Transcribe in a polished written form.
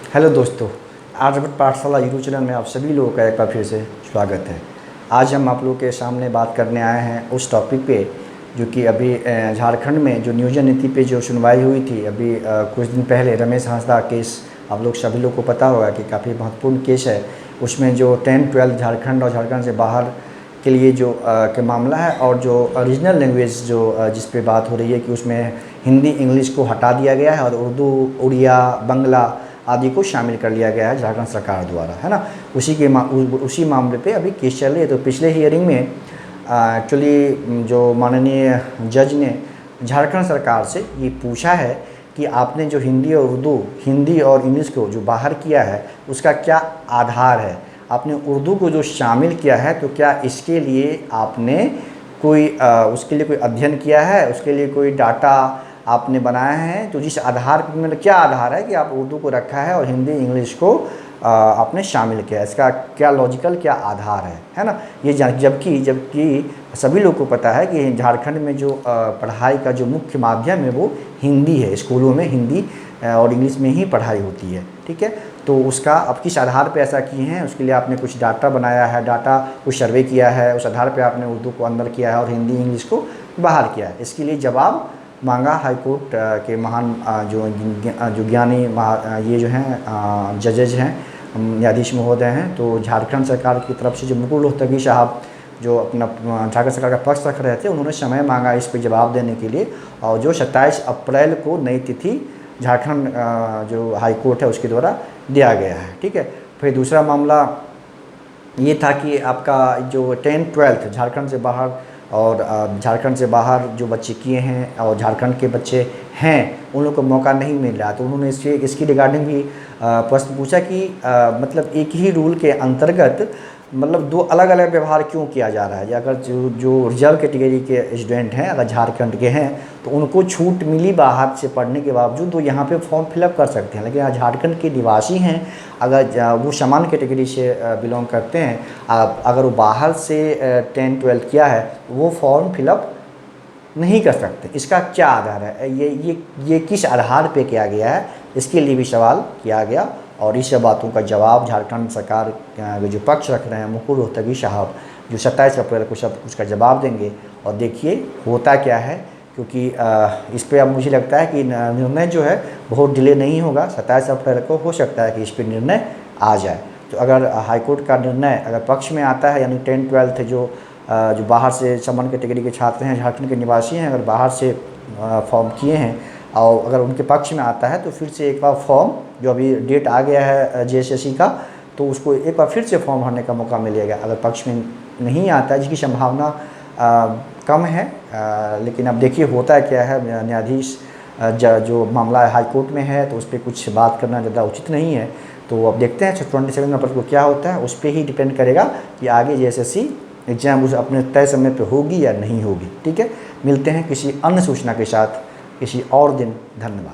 Hello दोस्तों, आर्यभट्ट पाठशाला YouTube channel में आप सभी लोगों का एक बार फिर से स्वागत है। आज हम आप लोगों के सामने बात करने आए हैं उस टॉपिक पे जो कि अभी झारखंड में जो नियोजन नीति पे जो सुनवाई हुई थी अभी कुछ दिन पहले। रमेश हांसदा केस आप लोग सभी लोग को पता होगा कि काफ़ी महत्वपूर्ण केस है। उसमें जो 10-12 झारखंड और झारखंड से बाहर के लिए जो के मामला है और जो रीजनल लैंग्वेज जो जिस पे बात हो रही है कि उसमें हिंदी इंग्लिश को हटा दिया गया है और उर्दू उड़िया बंगला आदि को शामिल कर लिया गया है झारखंड सरकार द्वारा, है ना। उसी मामले पे अभी केस चल रही है। तो पिछले हियरिंग में एक्चुअली जो माननीय जज ने झारखंड सरकार से ये पूछा है कि आपने जो हिंदी और इंग्लिश को जो बाहर किया है उसका क्या आधार है। आपने उर्दू को जो शामिल किया है तो क्या इसके लिए आपने उसके लिए कोई अध्ययन किया है, उसके लिए कोई डाटा आपने बनाया है। तो जिस आधार पर मतलब क्या आधार है कि आप उर्दू को रखा है और हिंदी इंग्लिश को आपने शामिल किया है, इसका क्या लॉजिकल क्या आधार है ना। ये जबकि सभी लोग को पता है कि झारखंड में जो पढ़ाई का जो मुख्य माध्यम है वो हिंदी है। स्कूलों में हिंदी और इंग्लिश में ही पढ़ाई होती है, ठीक है। तो उसका अब किस आधार पे ऐसा किए हैं उसके लिए आपने कुछ डाटा बनाया है, कुछ सर्वे किया है, उस आधार पे आपने उर्दू को अंदर किया है और हिंदी इंग्लिश को बाहर किया है। इसके लिए जवाब मांगा हाईकोर्ट के महान जो ज्ञानी ये जो हैं जजेज हैं, न्यायाधीश महोदय हैं। तो झारखंड सरकार की तरफ से जो मुकुल रोहतगी साहब जो अपना झारखंड सरकार का पक्ष रख रहे थे, उन्होंने समय मांगा इस पर जवाब देने के लिए। और जो 27 अप्रैल को नई तिथि झारखंड जो हाई कोर्ट है उसके द्वारा दिया गया है, ठीक है। फिर दूसरा मामला ये था कि आपका जो 10-12 झारखंड से बाहर और झारखंड से बाहर जो बच्चे किए हैं और झारखंड के बच्चे हैं उन लोगों को मौका नहीं मिल रहा। तो उन्होंने इसकी रिगार्डिंग भी प्रश्न पूछा कि मतलब एक ही रूल के अंतर्गत मतलब दो अलग अलग व्यवहार क्यों किया जा रहा है। अगर जो रिजर्व कैटेगरी के स्टूडेंट हैं अगर झारखंड के हैं तो उनको छूट मिली बाहर से पढ़ने के बावजूद वो यहाँ पे फॉर्म फिलअप कर सकते हैं। लेकिन झारखंड के निवासी हैं अगर वो सामान्य कैटेगरी से बिलोंग करते हैं, अगर वो बाहर से 10-12 किया है तो वो फॉर्म फिलअप नहीं कर सकते। इसका क्या आधार है, ये किस आधार पे किया गया है, इसके लिए भी सवाल किया गया। और इस बातों का जवाब झारखंड सरकार जो पक्ष रख रहे हैं मुकुल रोहतगी साहब जो 27 अप्रैल को सब उसका जवाब देंगे। और देखिए होता क्या है, क्योंकि इस पे अब मुझे लगता है कि निर्णय जो है बहुत डिले नहीं होगा। 27 अप्रैल को हो सकता है कि इस पर निर्णय आ जाए। तो अगर हाईकोर्ट का निर्णय अगर पक्ष में आता है, यानी 10-12 जो बाहर से सामान्य कैटेगरी के छात्र हैं, झारखंड के निवासी हैं, अगर बाहर से फॉर्म किए हैं और अगर उनके पक्ष में आता है तो फिर से एक बार फॉर्म जो अभी डेट आ गया है JSSC का, तो उसको एक बार फिर से फॉर्म भरने का मौका मिलेगा। अगर पक्ष में नहीं आता है, जिसकी संभावना कम है, लेकिन अब देखिए होता क्या है। न्यायाधीश जो मामला हाईकोर्ट में है तो उस पर कुछ बात करना ज़्यादा उचित नहीं है। तो अब देखते हैं 27 अप्रैल को क्या होता है। उस पर ही डिपेंड करेगा कि आगे JSSC एग्ज़ाम उस अपने तय समय पे होगी या नहीं होगी, ठीक है। मिलते हैं किसी अन्य सूचना के साथ किसी और दिन। धन्यवाद।